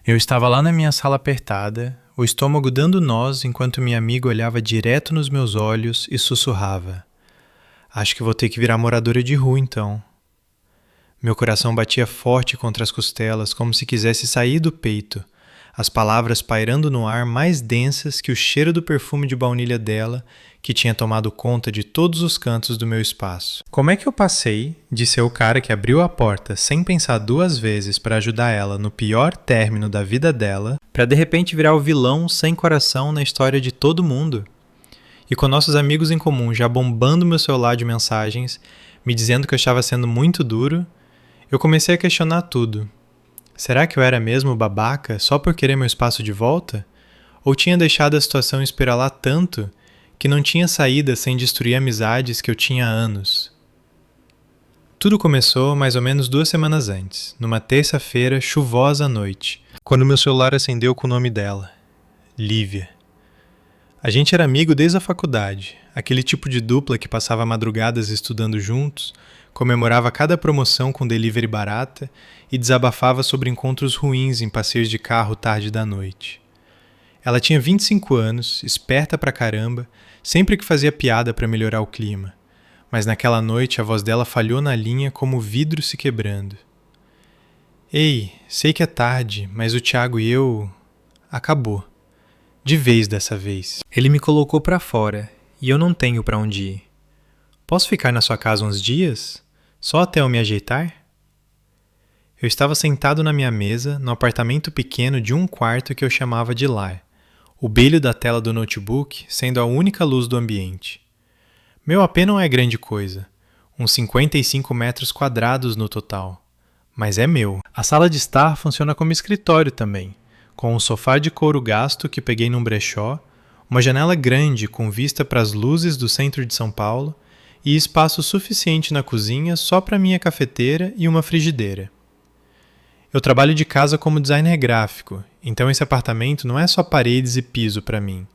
Eu estava lá na minha sala apertada, o estômago dando nós enquanto minha amiga olhava direto nos meus olhos e sussurrava: "Acho que vou ter que virar moradora de rua então." Meu coração batia forte contra as costelas, como se quisesse sair do peito, as palavras pairando no ar mais densas que o cheiro do perfume de baunilha dela, que tinha tomado conta de todos os cantos do meu espaço. Como é que eu passei de ser o cara que abriu a porta sem pensar duas vezes para ajudar ela no pior término da vida dela, para de repente virar o vilão sem coração na história de todo mundo? E com nossos amigos em comum já bombando meu celular de mensagens, me dizendo que eu estava sendo muito duro, eu comecei a questionar tudo. Será que eu era mesmo babaca só por querer meu espaço de volta? Ou tinha deixado a situação espiralar tanto que não tinha saída sem destruir amizades que eu tinha há anos? Tudo começou mais ou menos 2 semanas antes, numa terça-feira chuvosa à noite, quando meu celular acendeu com o nome dela, Lívia. A gente era amigo desde a faculdade, aquele tipo de dupla que passava madrugadas estudando juntos, comemorava cada promoção com delivery barata e desabafava sobre encontros ruins em passeios de carro tarde da noite. Ela tinha 25 anos, esperta pra caramba, sempre que fazia piada pra melhorar o clima, mas naquela noite a voz dela falhou na linha como vidro se quebrando. "Ei, sei que é tarde, mas o Thiago e eu... acabou. De vez dessa vez. Ele me colocou pra fora e eu não tenho pra onde ir. Posso ficar na sua casa uns dias? Só até eu me ajeitar?" Eu estava sentado na minha mesa, no apartamento pequeno de 1 quarto que eu chamava de lar, o brilho da tela do notebook sendo a única luz do ambiente. Meu AP não é grande coisa, uns 55 metros quadrados no total, mas é meu. A sala de estar funciona como escritório também, com um sofá de couro gasto que peguei num brechó, uma janela grande com vista para as luzes do centro de São Paulo e espaço suficiente na cozinha só para minha cafeteira e uma frigideira. Eu trabalho de casa como designer gráfico, então esse apartamento não é só paredes e piso para mim,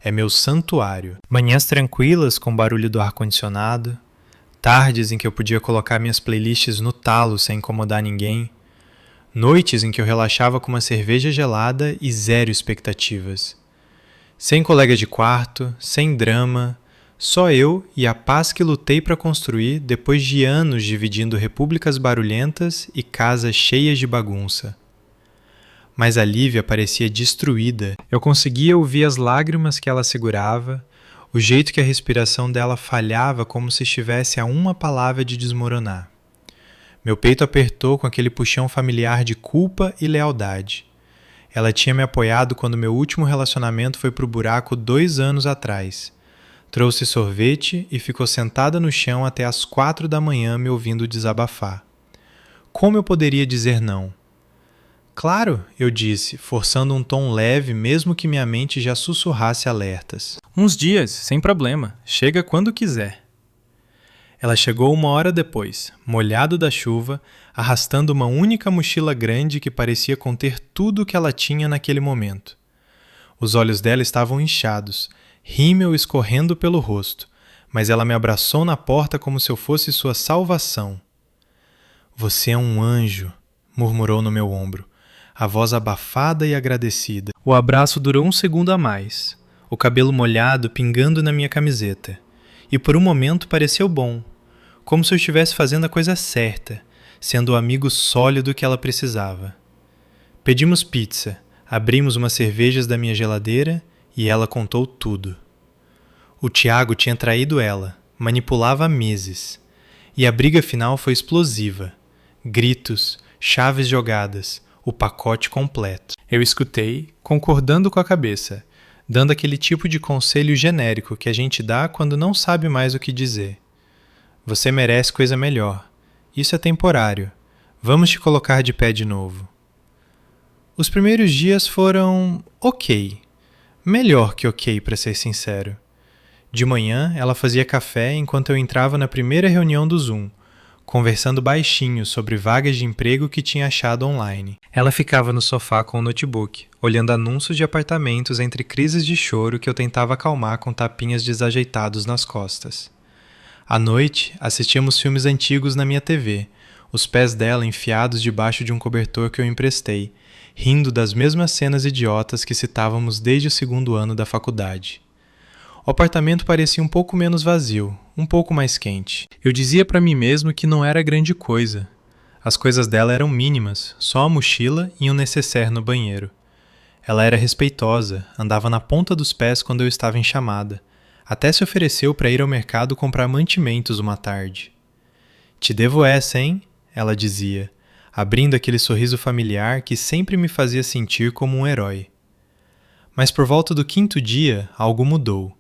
é meu santuário. Manhãs tranquilas com o barulho do ar-condicionado, tardes em que eu podia colocar minhas playlists no talo sem incomodar ninguém, noites em que eu relaxava com uma cerveja gelada e zero expectativas. Sem colega de quarto, sem drama, só eu e a paz que lutei para construir depois de anos dividindo repúblicas barulhentas e casas cheias de bagunça. Mas a Lívia parecia destruída. Eu conseguia ouvir as lágrimas que ela segurava, o jeito que a respiração dela falhava como se estivesse a uma palavra de desmoronar. Meu peito apertou com aquele puxão familiar de culpa e lealdade. Ela tinha me apoiado quando meu último relacionamento foi pro buraco 2 anos atrás. Trouxe sorvete e ficou sentada no chão até às 4 da manhã me ouvindo desabafar. Como eu poderia dizer não? "Claro", eu disse, forçando um tom leve mesmo que minha mente já sussurrasse alertas. "Uns dias, sem problema. Chega quando quiser." Ela chegou 1 hora depois, molhado da chuva, arrastando uma única mochila grande que parecia conter tudo o que ela tinha naquele momento. Os olhos dela estavam inchados, rímel escorrendo pelo rosto, mas ela me abraçou na porta como se eu fosse sua salvação. "Você é um anjo", murmurou no meu ombro, a voz abafada e agradecida. O abraço durou 1 segundo a mais, o cabelo molhado pingando na minha camiseta, e por um momento pareceu bom, como se eu estivesse fazendo a coisa certa, sendo o amigo sólido que ela precisava. Pedimos pizza, abrimos umas cervejas da minha geladeira e ela contou tudo. O Thiago tinha traído ela, manipulava há meses, e a briga final foi explosiva. Gritos, chaves jogadas, o pacote completo. Eu escutei, concordando com a cabeça, dando aquele tipo de conselho genérico que a gente dá quando não sabe mais o que dizer. "Você merece coisa melhor. Isso é temporário. Vamos te colocar de pé de novo." Os primeiros dias foram ok. Melhor que ok, para ser sincero. De manhã, ela fazia café enquanto eu entrava na primeira reunião do Zoom, conversando baixinho sobre vagas de emprego que tinha achado online. Ela ficava no sofá com o notebook, olhando anúncios de apartamentos entre crises de choro que eu tentava acalmar com tapinhas desajeitados nas costas. À noite, assistíamos filmes antigos na minha TV, os pés dela enfiados debaixo de um cobertor que eu emprestei, rindo das mesmas cenas idiotas que citávamos desde o 2º ano da faculdade. O apartamento parecia um pouco menos vazio, um pouco mais quente. Eu dizia para mim mesmo que não era grande coisa. As coisas dela eram mínimas, só a mochila e um nécessaire no banheiro. Ela era respeitosa, andava na ponta dos pés quando eu estava em chamada. Até se ofereceu para ir ao mercado comprar mantimentos uma tarde. Te devo essa, hein? Ela dizia, abrindo aquele sorriso familiar que sempre me fazia sentir como um herói. Mas por volta do 5º dia, algo mudou.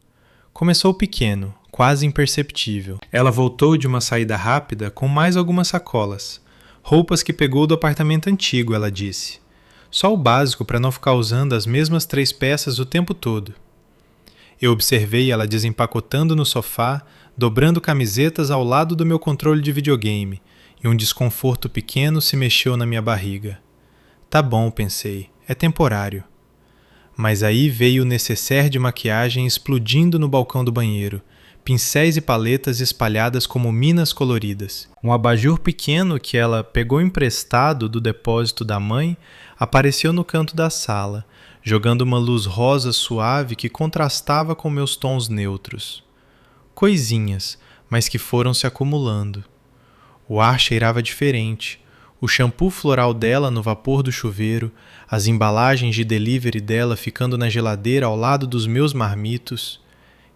Começou pequeno, quase imperceptível. Ela voltou de uma saída rápida com mais algumas sacolas. Roupas que pegou do apartamento antigo, ela disse. Só o básico para não ficar usando as mesmas 3 peças o tempo todo. Eu observei ela desempacotando no sofá, dobrando camisetas ao lado do meu controle de videogame, e um desconforto pequeno se mexeu na minha barriga. Tá bom, pensei, é temporário. Mas aí veio o nécessaire de maquiagem explodindo no balcão do banheiro, pincéis e paletas espalhadas como minas coloridas. Um abajur pequeno que ela pegou emprestado do depósito da mãe apareceu no canto da sala, jogando uma luz rosa suave que contrastava com meus tons neutros. Coisinhas, mas que foram se acumulando. O ar cheirava diferente. O shampoo floral dela no vapor do chuveiro, as embalagens de delivery dela ficando na geladeira ao lado dos meus marmitos.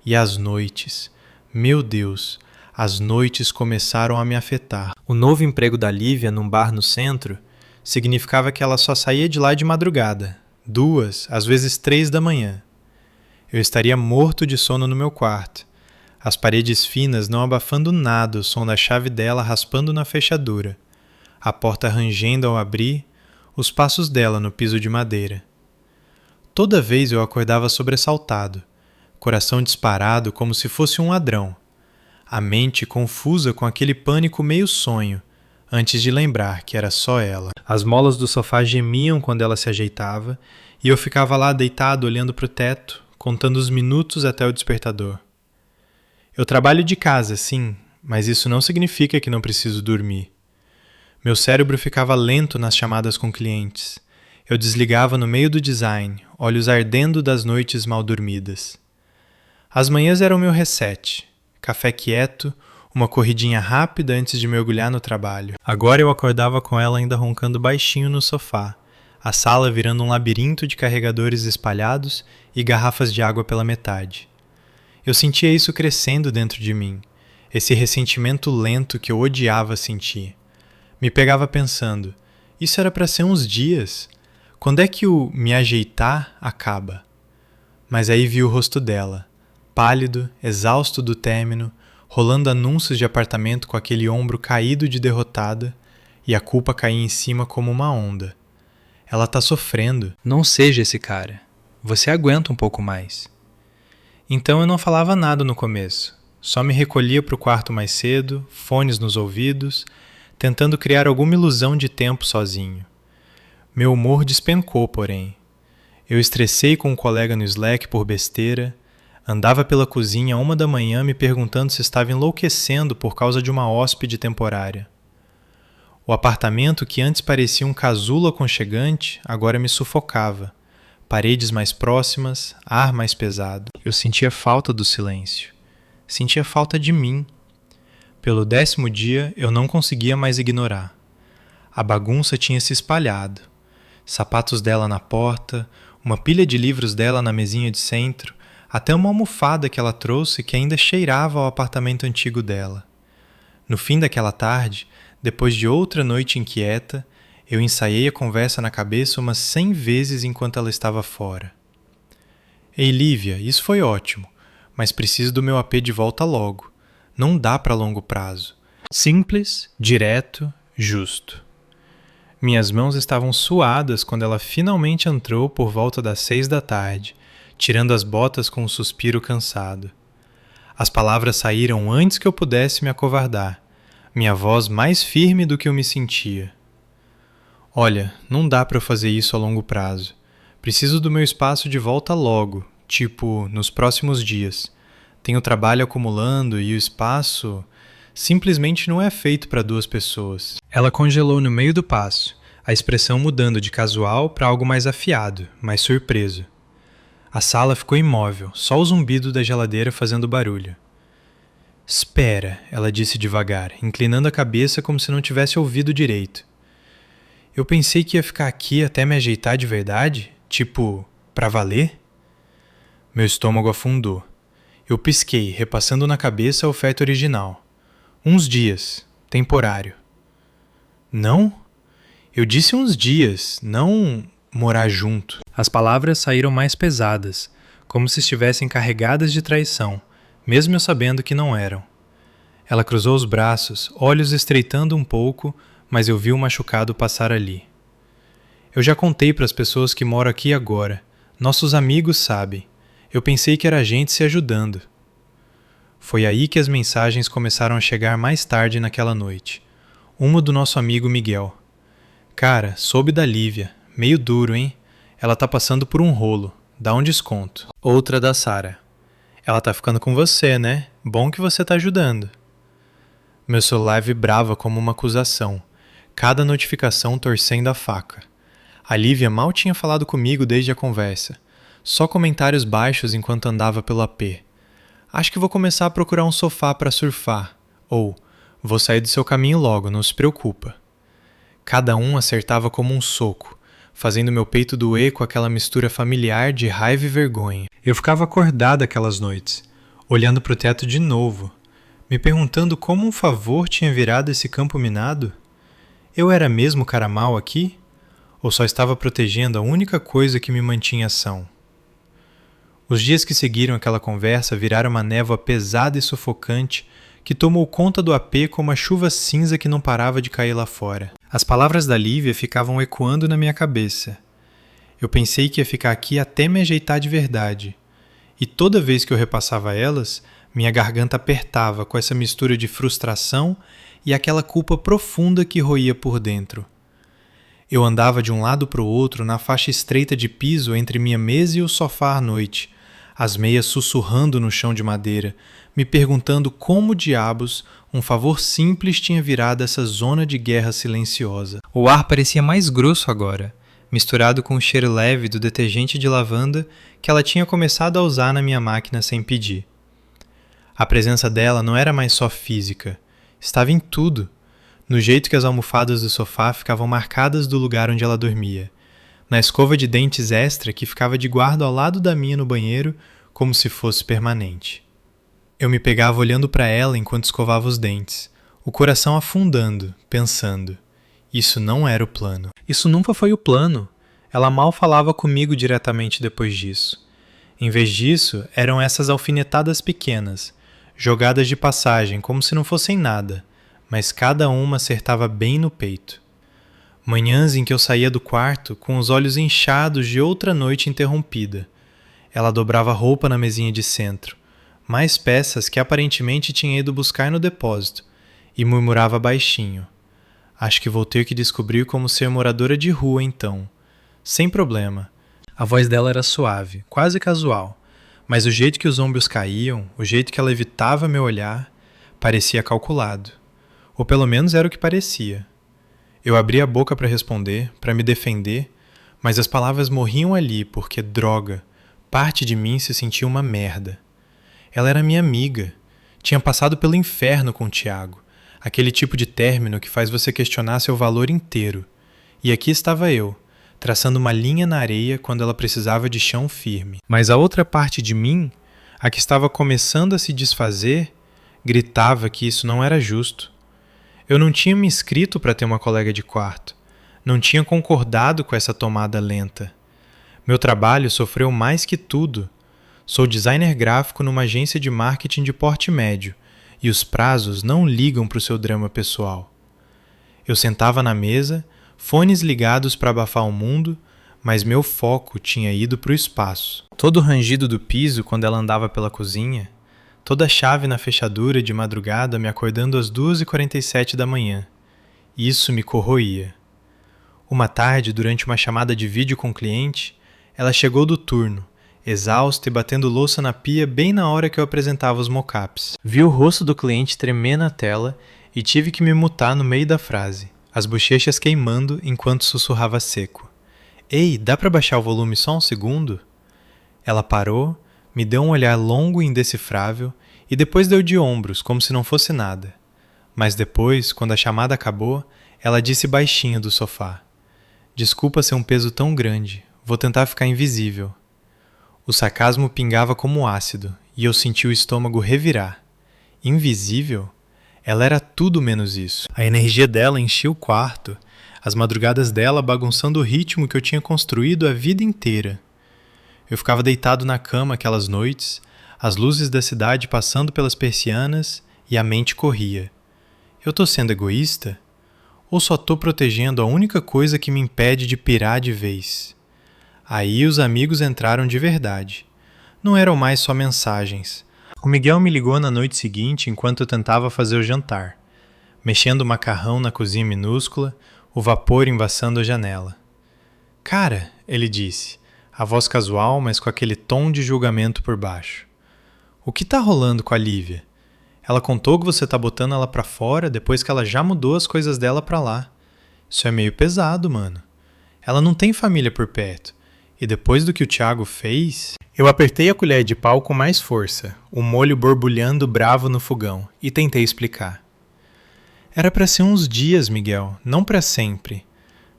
E as noites. Meu Deus, as noites começaram a me afetar. O novo emprego da Lívia num bar no centro significava que ela só saía de lá de madrugada, 2, às vezes 3 da manhã. Eu estaria morto de sono no meu quarto, as paredes finas não abafando nada o som da chave dela raspando na fechadura, a porta rangendo ao abrir, os passos dela no piso de madeira. Toda vez eu acordava sobressaltado, coração disparado como se fosse um ladrão, a mente confusa com aquele pânico meio sonho, antes de lembrar que era só ela. As molas do sofá gemiam quando ela se ajeitava, e eu ficava lá deitado olhando para o teto, contando os minutos até o despertador. Eu trabalho de casa, sim, mas isso não significa que não preciso dormir. Meu cérebro ficava lento nas chamadas com clientes. Eu desligava no meio do design, olhos ardendo das noites mal dormidas. As manhãs eram meu reset. Café quieto, uma corridinha rápida antes de mergulhar no trabalho. Agora eu acordava com ela ainda roncando baixinho no sofá, a sala virando um labirinto de carregadores espalhados e garrafas de água pela metade. Eu sentia isso crescendo dentro de mim, esse ressentimento lento que eu odiava sentir. Me pegava pensando, isso era para ser uns dias. Quando é que o me ajeitar acaba? Mas aí vi o rosto dela, pálido, exausto do término, rolando anúncios de apartamento com aquele ombro caído de derrotada, e a culpa caía em cima como uma onda. Ela tá sofrendo. Não seja esse cara. Você aguenta um pouco mais. Então eu não falava nada no começo. Só me recolhia para o quarto mais cedo, fones nos ouvidos, tentando criar alguma ilusão de tempo sozinho. Meu humor despencou, porém. Eu estressei com um colega no Slack por besteira, andava pela cozinha 1 da manhã me perguntando se estava enlouquecendo por causa de uma hóspede temporária. O apartamento que antes parecia um casulo aconchegante, agora me sufocava. Paredes mais próximas, ar mais pesado. Eu sentia falta do silêncio. Sentia falta de mim. Pelo 10º dia, eu não conseguia mais ignorar. A bagunça tinha se espalhado. Sapatos dela na porta, uma pilha de livros dela na mesinha de centro, até uma almofada que ela trouxe que ainda cheirava ao apartamento antigo dela. No fim daquela tarde, depois de outra noite inquieta, eu ensaiei a conversa na cabeça umas 100 vezes enquanto ela estava fora. Ei, Lívia, isso foi ótimo, mas preciso do meu AP de volta logo. Não dá para longo prazo. Simples, direto, justo. Minhas mãos estavam suadas quando ela finalmente entrou por volta das 6 da tarde, tirando as botas com um suspiro cansado. As palavras saíram antes que eu pudesse me acovardar, minha voz mais firme do que eu me sentia. Olha, não dá para eu fazer isso a longo prazo. Preciso do meu espaço de volta logo, tipo, nos próximos dias. Tenho trabalho acumulando e o espaço simplesmente não é feito para 2 pessoas. Ela congelou no meio do passo, a expressão mudando de casual para algo mais afiado, mais surpreso. A sala ficou imóvel, só o zumbido da geladeira fazendo barulho. Espera, ela disse devagar, inclinando a cabeça como se não tivesse ouvido direito. Eu pensei que ia ficar aqui até me ajeitar de verdade, tipo, pra valer? Meu estômago afundou. Eu pisquei, repassando na cabeça a oferta original. Uns dias, temporário. Não? Eu disse uns dias, não morar junto. As palavras saíram mais pesadas, como se estivessem carregadas de traição, mesmo eu sabendo que não eram. Ela cruzou os braços, olhos estreitando um pouco, mas eu vi o machucado passar ali. Eu já contei para as pessoas que moram aqui agora. Nossos amigos sabem. Eu pensei que era a gente se ajudando. Foi aí que as mensagens começaram a chegar mais tarde naquela noite. Uma do nosso amigo Miguel. Cara, soube da Lívia. Meio duro, hein? Ela tá passando por um rolo. Dá um desconto. Outra da Sara. Ela tá ficando com você, né? Bom que você tá ajudando. Meu celular vibrava como uma acusação. Cada notificação torcendo a faca. A Lívia mal tinha falado comigo desde a conversa. Só comentários baixos enquanto andava pelo AP. Acho que vou começar a procurar um sofá para surfar. Ou, vou sair do seu caminho logo, não se preocupa. Cada um acertava como um soco, fazendo meu peito doer com aquela mistura familiar de raiva e vergonha. Eu ficava acordado aquelas noites, olhando para o teto de novo, me perguntando como um favor tinha virado esse campo minado. Eu era mesmo cara mau aqui? Ou só estava protegendo a única coisa que me mantinha são? Os dias que seguiram aquela conversa viraram uma névoa pesada e sufocante que tomou conta do AP como a chuva cinza que não parava de cair lá fora. As palavras da Lívia ficavam ecoando na minha cabeça. Eu pensei que ia ficar aqui até me ajeitar de verdade. E toda vez que eu repassava elas, minha garganta apertava com essa mistura de frustração e aquela culpa profunda que roía por dentro. Eu andava de um lado para o outro na faixa estreita de piso entre minha mesa e o sofá à noite, as meias sussurrando no chão de madeira, me perguntando como diabos um favor simples tinha virado essa zona de guerra silenciosa. O ar parecia mais grosso agora, misturado com o cheiro leve do detergente de lavanda que ela tinha começado a usar na minha máquina sem pedir. A presença dela não era mais só física, estava em tudo, no jeito que as almofadas do sofá ficavam marcadas do lugar onde ela dormia, na escova de dentes extra que ficava de guarda ao lado da minha no banheiro, como se fosse permanente. Eu me pegava olhando para ela enquanto escovava os dentes, o coração afundando, pensando. Isso não era o plano. Isso nunca foi o plano. Ela mal falava comigo diretamente depois disso. Em vez disso, eram essas alfinetadas pequenas, jogadas de passagem como se não fossem nada, mas cada uma acertava bem no peito. Manhãs em que eu saía do quarto com os olhos inchados de outra noite interrompida. Ela dobrava roupa na mesinha de centro, mais peças que aparentemente tinha ido buscar no depósito, e murmurava baixinho. Acho que vou ter que descobrir como ser moradora de rua então. Sem problema. A voz dela era suave, quase casual, mas o jeito que os ombros caíam, o jeito que ela evitava meu olhar, parecia calculado. Ou pelo menos era o que parecia. Eu abria a boca para responder, para me defender, mas as palavras morriam ali porque, droga, parte de mim se sentia uma merda. Ela era minha amiga. Tinha passado pelo inferno com o Tiago. Aquele tipo de término que faz você questionar seu valor inteiro. E aqui estava eu, traçando uma linha na areia quando ela precisava de chão firme. Mas a outra parte de mim, a que estava começando a se desfazer, gritava que isso não era justo. Eu não tinha me inscrito para ter uma colega de quarto. Não tinha concordado com essa tomada lenta. Meu trabalho sofreu mais que tudo. Sou designer gráfico numa agência de marketing de porte médio, e os prazos não ligam para o seu drama pessoal. Eu sentava na mesa, fones ligados para abafar o mundo, mas meu foco tinha ido para o espaço. Todo o rangido do piso quando ela andava pela cozinha, toda a chave na fechadura de madrugada me acordando às 2h47 da manhã. Isso me corroía. Uma tarde, durante uma chamada de vídeo com o cliente, ela chegou do turno, exausta e batendo louça na pia bem na hora que eu apresentava os mockups. Vi o rosto do cliente tremer na tela e tive que me mutar no meio da frase. as bochechas queimando enquanto sussurrava seco. Ei, dá pra baixar o volume só um segundo? Ela parou, me deu um olhar longo e indecifrável e depois deu de ombros, como se não fosse nada. Mas depois, quando a chamada acabou, ela disse baixinho do sofá: Desculpa ser um peso tão grande, vou tentar ficar invisível. O sarcasmo pingava como ácido e eu senti o estômago revirar. Invisível? Ela era tudo menos isso. A energia dela enchia o quarto, as madrugadas dela bagunçando o ritmo que eu tinha construído a vida inteira. Eu ficava deitado na cama aquelas noites, as luzes da cidade passando pelas persianas e a mente corria. Eu tô sendo egoísta? Ou só tô protegendo a única coisa que me impede de pirar de vez? Aí os amigos entraram de verdade. Não eram mais só mensagens. O Miguel me ligou na noite seguinte enquanto eu tentava fazer o jantar, mexendo o macarrão na cozinha minúscula, o vapor embaçando a janela. Cara, ele disse, a voz casual, mas com aquele tom de julgamento por baixo. O que tá rolando com a Lívia? Ela contou que você tá botando ela pra fora depois que ela já mudou as coisas dela pra lá. Isso é meio pesado, mano. Ela não tem família por perto. E depois do que o Thiago fez... Eu apertei a colher de pau com mais força, o molho borbulhando bravo no fogão, e tentei explicar. Era pra ser uns dias, Miguel, não pra sempre.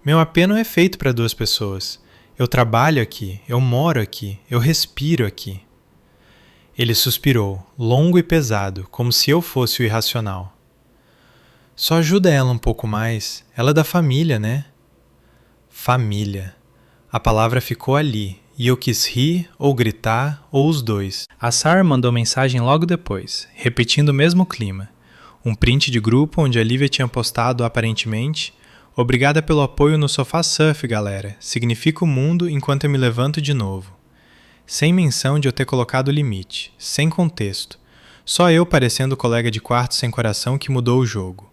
Meu apê não é feito pra 2 pessoas. Eu trabalho aqui, eu moro aqui, eu respiro aqui. Ele suspirou, longo e pesado, como se eu fosse o irracional. Só ajuda ela um pouco mais, ela é da família, né? Família. A palavra ficou ali, e eu quis rir, ou gritar, ou os dois. A Sara mandou mensagem logo depois, repetindo o mesmo clima. Um print de grupo onde a Lívia tinha postado aparentemente: Obrigada pelo apoio no Sofá Surf, galera. Significa o mundo enquanto eu me levanto de novo. Sem menção de eu ter colocado o limite, sem contexto. Só eu parecendo o colega de quarto sem coração que mudou o jogo.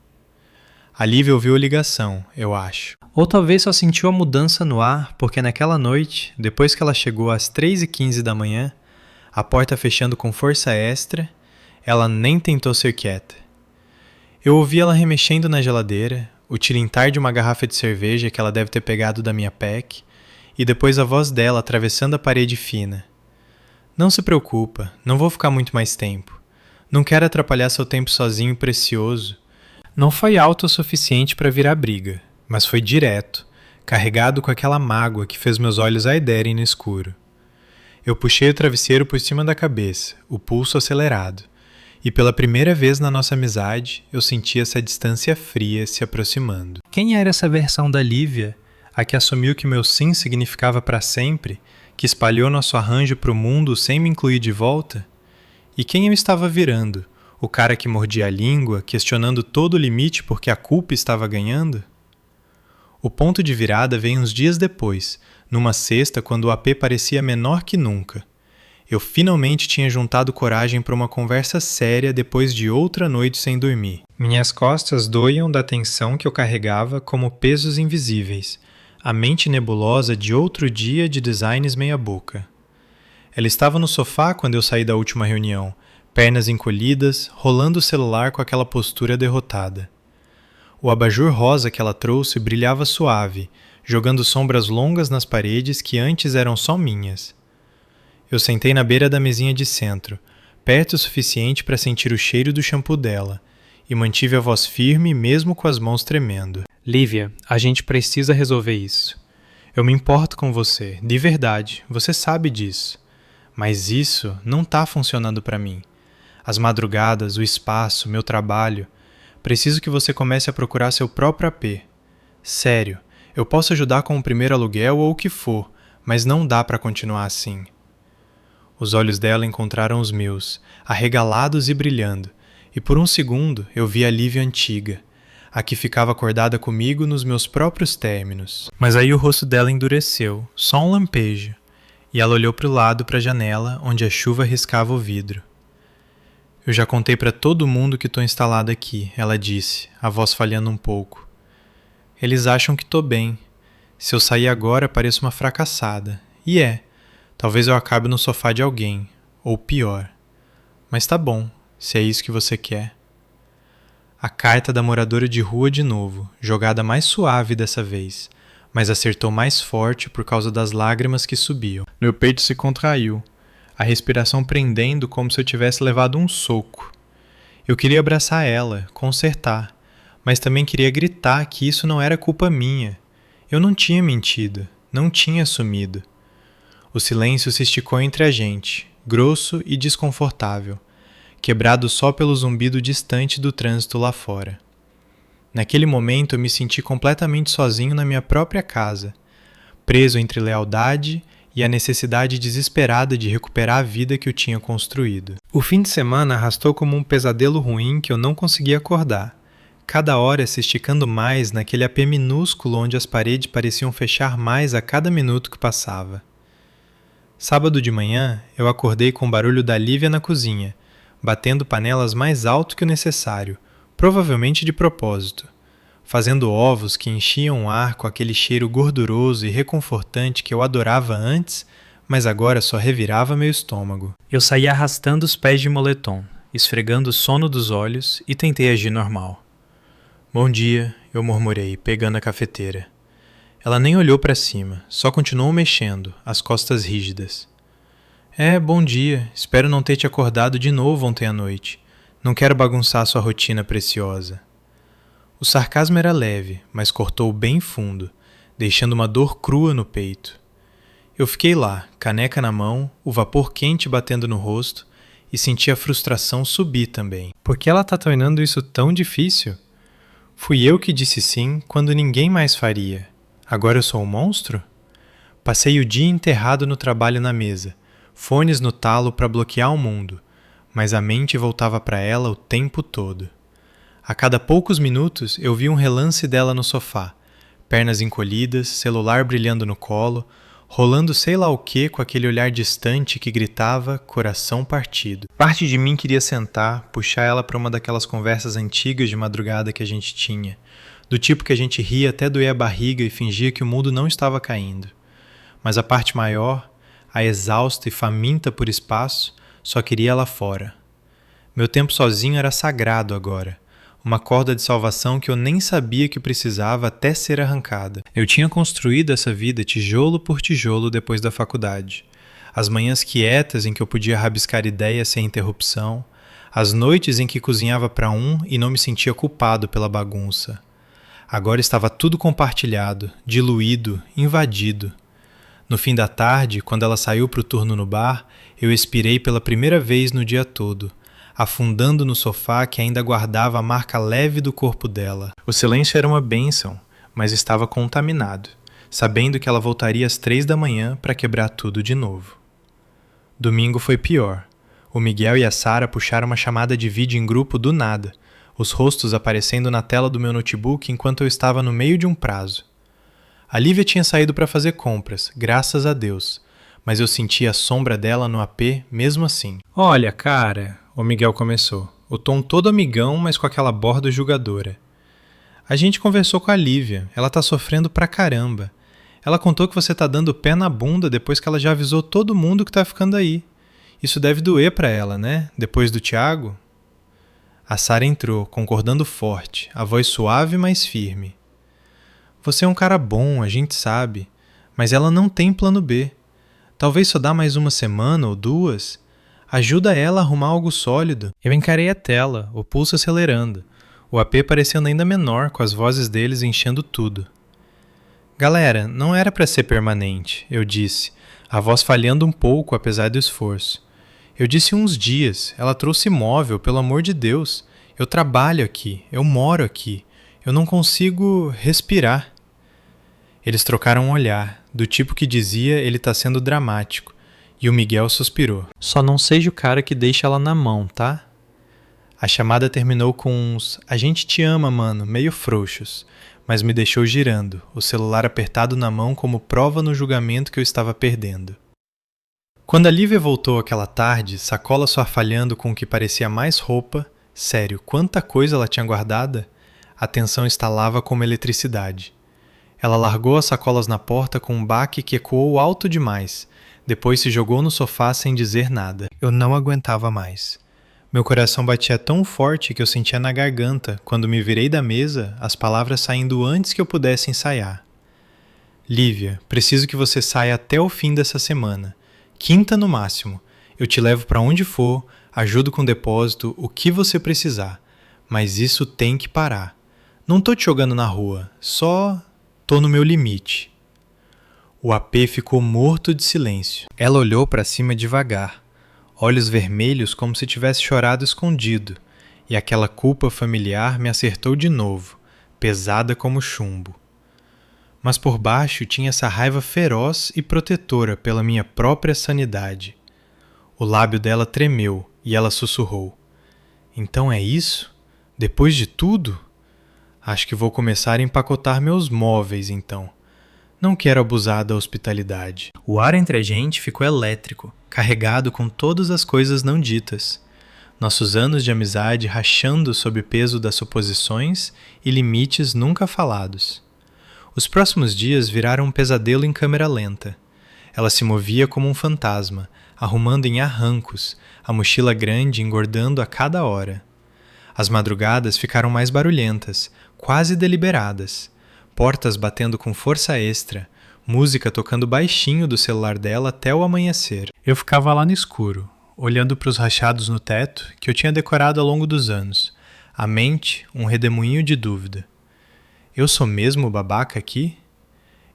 A Lívia ouviu a ligação, eu acho. Ou talvez só sentiu a mudança no ar, porque naquela noite, depois que ela chegou às 3h15 da manhã, a porta fechando com força extra, ela nem tentou ser quieta. Eu ouvi ela remexendo na geladeira, o tilintar de uma garrafa de cerveja que ela deve ter pegado da minha pack, e depois a voz dela atravessando a parede fina. Não se preocupa, não vou ficar muito mais tempo. Não quero atrapalhar seu tempo sozinho precioso. Não foi alto o suficiente para virar briga, mas foi direto, carregado com aquela mágoa que fez meus olhos arderem no escuro. Eu puxei o travesseiro por cima da cabeça, o pulso acelerado, e pela primeira vez na nossa amizade eu senti essa distância fria se aproximando. Quem era essa versão da Lívia, a que assumiu que meu sim significava para sempre, que espalhou nosso arranjo para o mundo sem me incluir de volta? E quem eu estava virando? O cara que mordia a língua, questionando todo o limite porque a culpa estava ganhando? O ponto de virada veio uns dias depois, numa sexta quando o AP parecia menor que nunca. Eu finalmente tinha juntado coragem para uma conversa séria depois de outra noite sem dormir. Minhas costas doíam da tensão que eu carregava como pesos invisíveis, a mente nebulosa de outro dia de designs meia-boca. Ela estava no sofá quando eu saí da última reunião, pernas encolhidas, rolando o celular com aquela postura derrotada. O abajur rosa que ela trouxe brilhava suave, jogando sombras longas nas paredes que antes eram só minhas. Eu sentei na beira da mesinha de centro, perto o suficiente para sentir o cheiro do shampoo dela, e mantive a voz firme mesmo com as mãos tremendo. Lívia, a gente precisa resolver isso. Eu me importo com você, de verdade, você sabe disso. Mas isso não tá funcionando para mim. As madrugadas, o espaço, meu trabalho. Preciso que você comece a procurar seu próprio AP. Sério, eu posso ajudar com o primeiro aluguel ou o que for, mas não dá para continuar assim. Os olhos dela encontraram os meus, arregalados e brilhando, e por um segundo eu vi a Lívia antiga, a que ficava acordada comigo nos meus próprios términos. Mas aí o rosto dela endureceu, só um lampejo, e ela olhou para o lado, para a janela, onde a chuva riscava o vidro. Eu já contei para todo mundo que estou instalada aqui, ela disse, a voz falhando um pouco. Eles acham que estou bem. Se eu sair agora, pareço uma fracassada. E talvez eu acabe no sofá de alguém, ou pior. Mas tá bom, se é isso que você quer. A carta da moradora de rua de novo, jogada mais suave dessa vez, mas acertou mais forte por causa das lágrimas que subiam. Meu peito se contraiu, a respiração prendendo como se eu tivesse levado um soco. Eu queria abraçar ela, consertar, mas também queria gritar que isso não era culpa minha. Eu não tinha mentido, não tinha sumido. O silêncio se esticou entre a gente, grosso e desconfortável, quebrado só pelo zumbido distante do trânsito lá fora. Naquele momento eu me senti completamente sozinho na minha própria casa, preso entre lealdade e a necessidade desesperada de recuperar a vida que eu tinha construído. O fim de semana arrastou como um pesadelo ruim que eu não conseguia acordar, cada hora se esticando mais naquele apê minúsculo onde as paredes pareciam fechar mais a cada minuto que passava. Sábado de manhã, eu acordei com o barulho da Lívia na cozinha, batendo panelas mais alto que o necessário, provavelmente de propósito, fazendo ovos que enchiam o ar com aquele cheiro gorduroso e reconfortante que eu adorava antes, mas agora só revirava meu estômago. Eu saí arrastando os pés de moletom, esfregando o sono dos olhos e tentei agir normal. Bom dia, eu murmurei, pegando a cafeteira. Ela nem olhou para cima, só continuou mexendo, as costas rígidas. Bom dia. Espero não ter te acordado de novo ontem à noite. Não quero bagunçar sua rotina preciosa. O sarcasmo era leve, mas cortou bem fundo, deixando uma dor crua no peito. Eu fiquei lá, caneca na mão, o vapor quente batendo no rosto, e senti a frustração subir também. Por que ela tá tornando isso tão difícil? Fui eu que disse sim quando ninguém mais faria. Agora eu sou um monstro? Passei o dia enterrado no trabalho na mesa, fones no talo para bloquear o mundo, mas a mente voltava para ela o tempo todo. A cada poucos minutos eu vi um relance dela no sofá, pernas encolhidas, celular brilhando no colo, rolando sei lá o que com aquele olhar distante que gritava coração partido. Parte de mim queria sentar, puxar ela para uma daquelas conversas antigas de madrugada que a gente tinha, do tipo que a gente ria até doer a barriga e fingia que o mundo não estava caindo. Mas a parte maior, a exausta e faminta por espaço, só queria ela fora. Meu tempo sozinho era sagrado agora, uma corda de salvação que eu nem sabia que precisava até ser arrancada. Eu tinha construído essa vida tijolo por tijolo depois da faculdade. As manhãs quietas em que eu podia rabiscar ideias sem interrupção, as noites em que cozinhava para um e não me sentia culpado pela bagunça. Agora estava tudo compartilhado, diluído, invadido. No fim da tarde, quando ela saiu para o turno no bar, eu expirei pela primeira vez no dia todo, afundando no sofá que ainda guardava a marca leve do corpo dela. O silêncio era uma bênção, mas estava contaminado, sabendo que ela voltaria às 3 da manhã para quebrar tudo de novo. Domingo foi pior. O Miguel e a Sara puxaram uma chamada de vídeo em grupo do nada, os rostos aparecendo na tela do meu notebook enquanto eu estava no meio de um prazo. A Lívia tinha saído para fazer compras, graças a Deus, mas eu sentia a sombra dela no AP mesmo assim. Olha, cara, o Miguel começou, o tom todo amigão, mas com aquela borda julgadora. A gente conversou com a Lívia, ela tá sofrendo pra caramba. Ela contou que você tá dando pé na bunda depois que ela já avisou todo mundo que tá ficando aí. Isso deve doer pra ela, né? Depois do Thiago? A Sara entrou, concordando forte, a voz suave mas firme. Você é um cara bom, a gente sabe, mas ela não tem plano B. Talvez só dá mais uma semana ou 2. Ajuda ela a arrumar algo sólido. Eu encarei a tela, o pulso acelerando, o AP parecendo ainda menor com as vozes deles enchendo tudo. Galera, não era para ser permanente, eu disse, a voz falhando um pouco apesar do esforço. Eu disse uns dias, ela trouxe móvel, pelo amor de Deus. Eu trabalho aqui, eu moro aqui. Eu não consigo respirar. Eles trocaram um olhar, do tipo que dizia ele tá sendo dramático, e o Miguel suspirou. Só não seja o cara que deixa ela na mão, tá? A chamada terminou com uns "a gente te ama, mano", meio frouxos, mas me deixou girando, o celular apertado na mão como prova no julgamento que eu estava perdendo. Quando a Lívia voltou aquela tarde, sacola farfalhando com o que parecia mais roupa, sério, quanta coisa ela tinha guardada, a tensão estalava como eletricidade. Ela largou as sacolas na porta com um baque que ecoou alto demais, depois se jogou no sofá sem dizer nada. Eu não aguentava mais. Meu coração batia tão forte que eu sentia na garganta, quando me virei da mesa, as palavras saindo antes que eu pudesse ensaiar. Lívia, preciso que você saia até o fim dessa semana. Quinta no máximo. Eu te levo para onde for, ajudo com o depósito, o que você precisar. Mas isso tem que parar. Não tô te jogando na rua, só tô no meu limite. O AP ficou morto de silêncio. Ela olhou para cima devagar, olhos vermelhos como se tivesse chorado escondido, e aquela culpa familiar me acertou de novo, pesada como chumbo. Mas por baixo tinha essa raiva feroz e protetora pela minha própria sanidade. O lábio dela tremeu e ela sussurrou: então é isso? Depois de tudo? Acho que vou começar a empacotar meus móveis então. Não quero abusar da hospitalidade. O ar entre a gente ficou elétrico, carregado com todas as coisas não ditas. Nossos anos de amizade rachando sob o peso das suposições e limites nunca falados. Os próximos dias viraram um pesadelo em câmera lenta. Ela se movia como um fantasma, arrumando em arrancos, a mochila grande engordando a cada hora. As madrugadas ficaram mais barulhentas, quase deliberadas. Portas batendo com força extra, música tocando baixinho do celular dela até o amanhecer. Eu ficava lá no escuro, olhando para os rachados no teto que eu tinha decorado ao longo dos anos, a mente um redemoinho de dúvida. Eu sou mesmo o babaca aqui?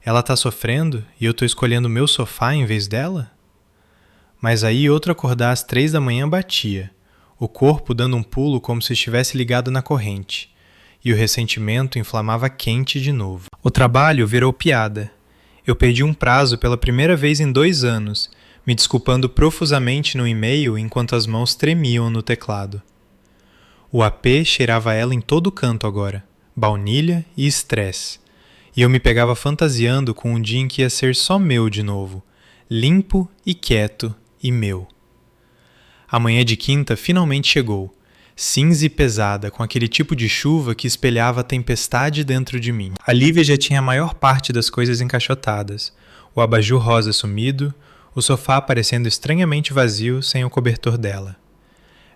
Ela tá sofrendo e eu tô escolhendo o meu sofá em vez dela? Mas aí outro acordar às 3 da manhã batia, o corpo dando um pulo como se estivesse ligado na corrente. E o ressentimento inflamava quente de novo. O trabalho virou piada. Eu perdi um prazo pela primeira vez em 2 anos, me desculpando profusamente no e-mail enquanto as mãos tremiam no teclado. O AP cheirava ela em todo canto agora, baunilha e estresse. E eu me pegava fantasiando com um dia em que ia ser só meu de novo, limpo e quieto e meu. A manhã de quinta finalmente chegou. Cinza e pesada, com aquele tipo de chuva que espelhava a tempestade dentro de mim. A Lívia já tinha a maior parte das coisas encaixotadas, o abajur rosa sumido, o sofá parecendo estranhamente vazio sem o cobertor dela.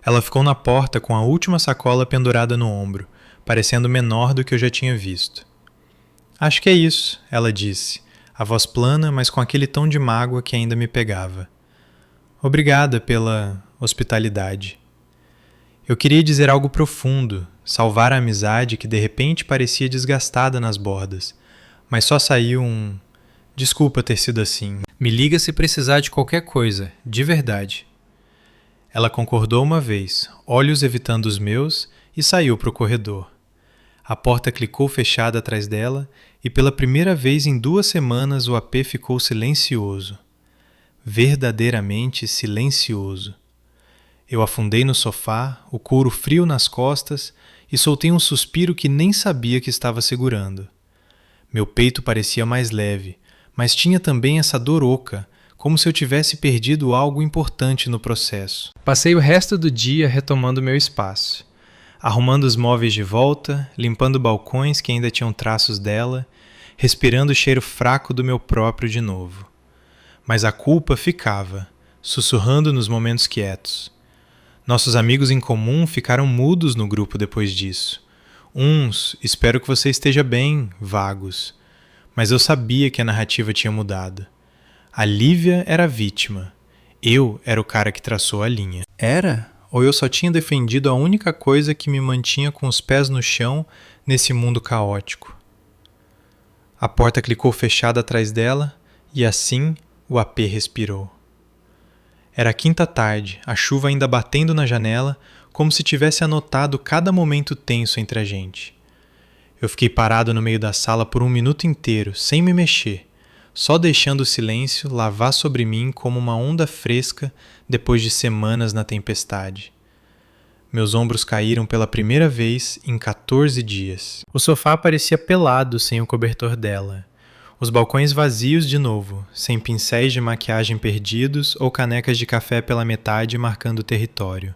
Ela ficou na porta com a última sacola pendurada no ombro, parecendo menor do que eu já tinha visto. Acho que é isso, ela disse, a voz plana, mas com aquele tom de mágoa que ainda me pegava. Obrigada pela hospitalidade. Eu queria dizer algo profundo, salvar a amizade que de repente parecia desgastada nas bordas, mas só saiu um desculpa ter sido assim. Me liga se precisar de qualquer coisa, de verdade. Ela concordou uma vez, olhos evitando os meus, e saiu para o corredor. A porta clicou fechada atrás dela e pela primeira vez em 2 semanas o AP ficou silencioso. Verdadeiramente silencioso. Eu afundei no sofá, o couro frio nas costas e soltei um suspiro que nem sabia que estava segurando. Meu peito parecia mais leve, mas tinha também essa dor oca, como se eu tivesse perdido algo importante no processo. Passei o resto do dia retomando meu espaço, arrumando os móveis de volta, limpando balcões que ainda tinham traços dela, respirando o cheiro fraco do meu próprio de novo. Mas a culpa ficava, sussurrando nos momentos quietos. Nossos amigos em comum ficaram mudos no grupo depois disso. Uns, espero que você esteja bem, vagos. Mas eu sabia que a narrativa tinha mudado. A Lívia era a vítima. Eu era o cara que traçou a linha. Era? Ou eu só tinha defendido a única coisa que me mantinha com os pés no chão nesse mundo caótico? A porta clicou fechada atrás dela e assim o AP respirou. Era quinta tarde, a chuva ainda batendo na janela, como se tivesse anotado cada momento tenso entre a gente. Eu fiquei parado no meio da sala por 1 minuto inteiro, sem me mexer, só deixando o silêncio lavar sobre mim como uma onda fresca depois de semanas na tempestade. Meus ombros caíram pela primeira vez em 14 dias. O sofá parecia pelado sem o cobertor dela. Os balcões vazios de novo, sem pincéis de maquiagem perdidos ou canecas de café pela metade marcando o território.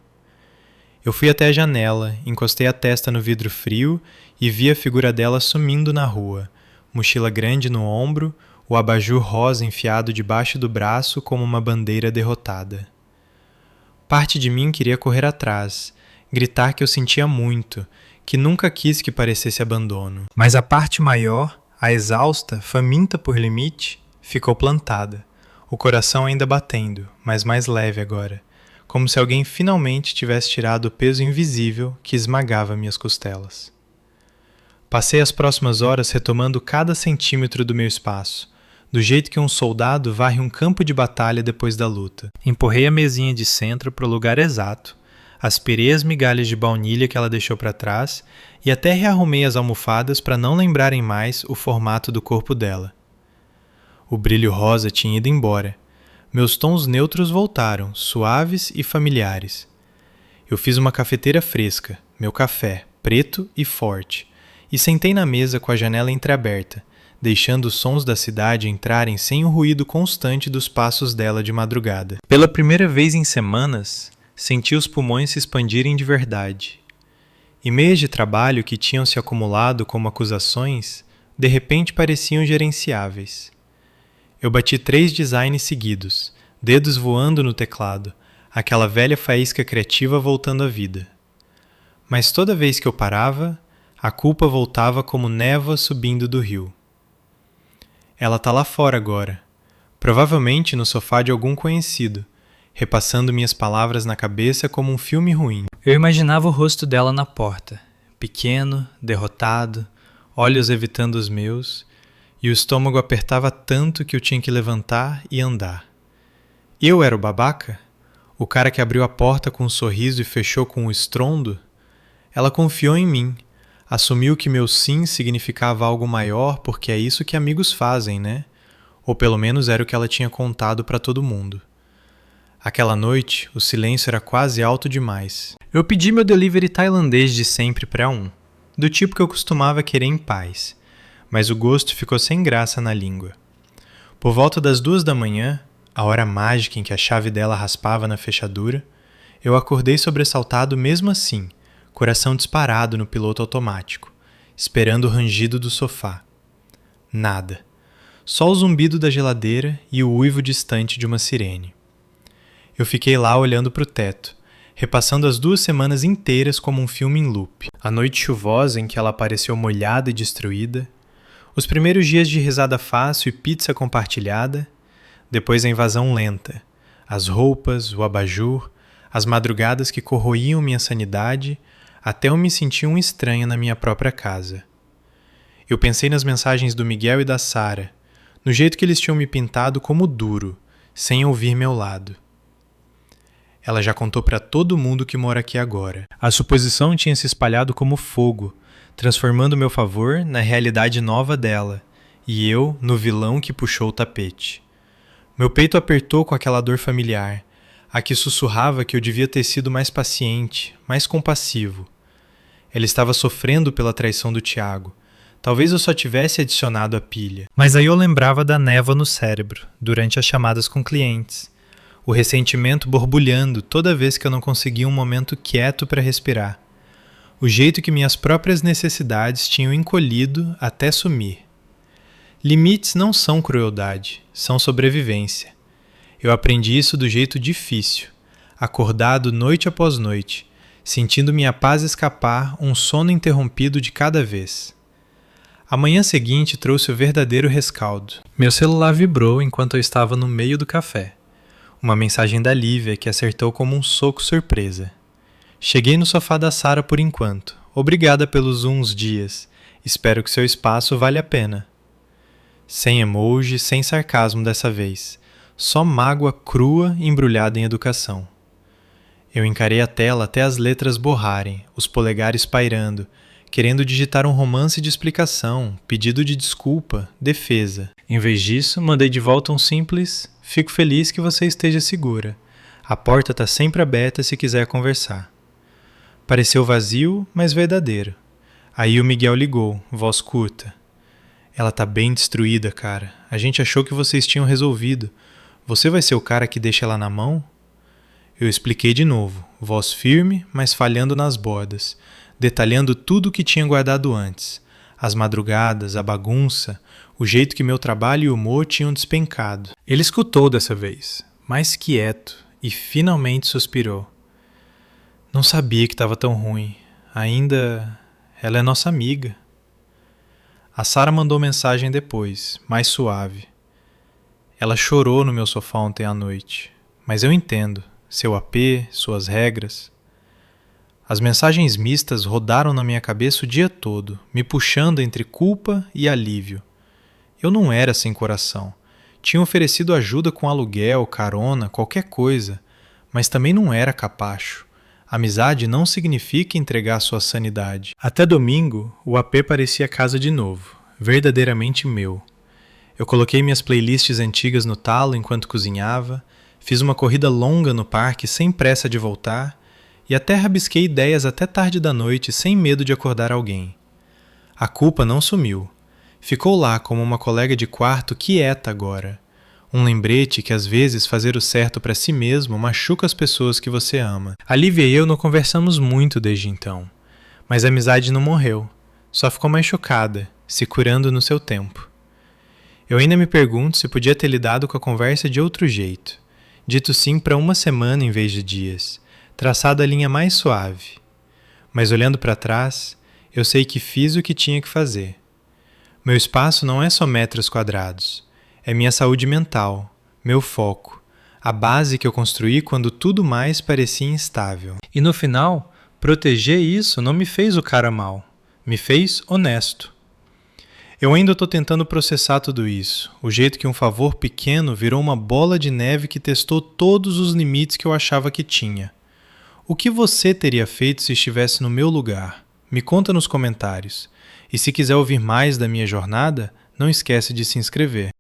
Eu fui até a janela, encostei a testa no vidro frio e vi a figura dela sumindo na rua, mochila grande no ombro, o abajur rosa enfiado debaixo do braço como uma bandeira derrotada. Parte de mim queria correr atrás, gritar que eu sentia muito, que nunca quis que parecesse abandono. Mas a parte maior, a exausta, faminta por limite, ficou plantada, o coração ainda batendo, mas mais leve agora, como se alguém finalmente tivesse tirado o peso invisível que esmagava minhas costelas. Passei as próximas horas retomando cada centímetro do meu espaço, do jeito que um soldado varre um campo de batalha depois da luta. Empurrei a mesinha de centro para o lugar exato, aspirei as migalhas de baunilha que ela deixou para trás e até rearrumei as almofadas para não lembrarem mais o formato do corpo dela. O brilho rosa tinha ido embora. Meus tons neutros voltaram, suaves e familiares. Eu fiz uma cafeteira fresca, meu café, preto e forte, e sentei na mesa com a janela entreaberta, deixando os sons da cidade entrarem sem o ruído constante dos passos dela de madrugada. Pela primeira vez em semanas, senti os pulmões se expandirem de verdade. E-mails de trabalho que tinham se acumulado como acusações, de repente pareciam gerenciáveis. Eu bati 3 designs seguidos, dedos voando no teclado, aquela velha faísca criativa voltando à vida. Mas toda vez que eu parava, a culpa voltava como névoa subindo do rio. Ela tá lá fora agora, provavelmente no sofá de algum conhecido, repassando minhas palavras na cabeça como um filme ruim. Eu imaginava o rosto dela na porta, pequeno, derrotado, olhos evitando os meus, e o estômago apertava tanto que eu tinha que levantar e andar. Eu era o babaca? O cara que abriu a porta com um sorriso e fechou com um estrondo? Ela confiou em mim. Assumiu que meu sim significava algo maior porque é isso que amigos fazem, né? Ou pelo menos era o que ela tinha contado para todo mundo. Aquela noite, o silêncio era quase alto demais. Eu pedi meu delivery tailandês de sempre para do tipo que eu costumava querer em paz, mas o gosto ficou sem graça na língua. Por volta das 2 da manhã, a hora mágica em que a chave dela raspava na fechadura, eu acordei sobressaltado mesmo assim, coração disparado no piloto automático, esperando o rangido do sofá. Nada. Só o zumbido da geladeira e o uivo distante de uma sirene. Eu fiquei lá olhando para o teto, repassando as 2 semanas inteiras como um filme em loop. A noite chuvosa em que ela apareceu molhada e destruída, os primeiros dias de risada fácil e pizza compartilhada, depois a invasão lenta, as roupas, o abajur, as madrugadas que corroíam minha sanidade, até eu me sentir um estranho na minha própria casa. Eu pensei nas mensagens do Miguel e da Sara, no jeito que eles tinham me pintado como duro, sem ouvir meu lado. Ela já contou para todo mundo que mora aqui agora. A suposição tinha se espalhado como fogo, transformando meu favor na realidade nova dela, e eu no vilão que puxou o tapete. Meu peito apertou com aquela dor familiar, a que sussurrava que eu devia ter sido mais paciente, mais compassivo. Ela estava sofrendo pela traição do Tiago. Talvez eu só tivesse adicionado a pilha. Mas aí eu lembrava da névoa no cérebro, durante as chamadas com clientes. O ressentimento borbulhando toda vez que eu não conseguia um momento quieto para respirar. O jeito que minhas próprias necessidades tinham encolhido até sumir. Limites não são crueldade, são sobrevivência. Eu aprendi isso do jeito difícil, acordado noite após noite, sentindo minha paz escapar um sono interrompido de cada vez. A manhã seguinte trouxe o verdadeiro rescaldo. Meu celular vibrou enquanto eu estava no meio do café. Uma mensagem da Lívia que acertou como um soco surpresa. Cheguei no sofá da Sara por enquanto. Obrigada pelos uns dias. Espero que seu espaço valha a pena. Sem emoji, sem sarcasmo dessa vez. Só mágoa crua embrulhada em educação. Eu encarei a tela até as letras borrarem, os polegares pairando, querendo digitar um romance de explicação, pedido de desculpa, defesa. Em vez disso, mandei de volta um simples: fico feliz que você esteja segura. A porta está sempre aberta se quiser conversar. Pareceu vazio, mas verdadeiro. Aí o Miguel ligou, voz curta. Ela tá bem destruída, cara. A gente achou que vocês tinham resolvido. Você vai ser o cara que deixa ela na mão? Eu expliquei de novo, voz firme, mas falhando nas bordas, detalhando tudo o que tinha guardado antes. As madrugadas, a bagunça, o jeito que meu trabalho e humor tinham despencado. Ele escutou dessa vez, mais quieto, e finalmente suspirou. Não sabia que estava tão ruim. Ainda, ela é nossa amiga. A Sara mandou mensagem depois, mais suave. Ela chorou no meu sofá ontem à noite, mas eu entendo, seu AP, suas regras. As mensagens mistas rodaram na minha cabeça o dia todo, me puxando entre culpa e alívio. Eu não era sem coração. Tinha oferecido ajuda com aluguel, carona, qualquer coisa, mas também não era capacho. Amizade não significa entregar sua sanidade. Até domingo, o AP parecia casa de novo, verdadeiramente meu. Eu coloquei minhas playlists antigas no talo enquanto cozinhava, fiz uma corrida longa no parque sem pressa de voltar e até rabisquei ideias até tarde da noite sem medo de acordar alguém. A culpa não sumiu. Ficou lá como uma colega de quarto quieta agora. Um lembrete que às vezes fazer o certo para si mesmo machuca as pessoas que você ama. A Lívia e eu não conversamos muito desde então, mas a amizade não morreu, só ficou mais chocada, se curando no seu tempo. Eu ainda me pergunto se podia ter lidado com a conversa de outro jeito, dito sim para uma semana em vez de dias, traçado a linha mais suave. Mas olhando para trás, eu sei que fiz o que tinha que fazer. Meu espaço não é só metros quadrados. É minha saúde mental, meu foco, a base que eu construí quando tudo mais parecia instável. E no final, proteger isso não me fez o cara mal, me fez honesto. Eu ainda estou tentando processar tudo isso, o jeito que um favor pequeno virou uma bola de neve que testou todos os limites que eu achava que tinha. O que você teria feito se estivesse no meu lugar? Me conta nos comentários. E se quiser ouvir mais da minha jornada, não esquece de se inscrever.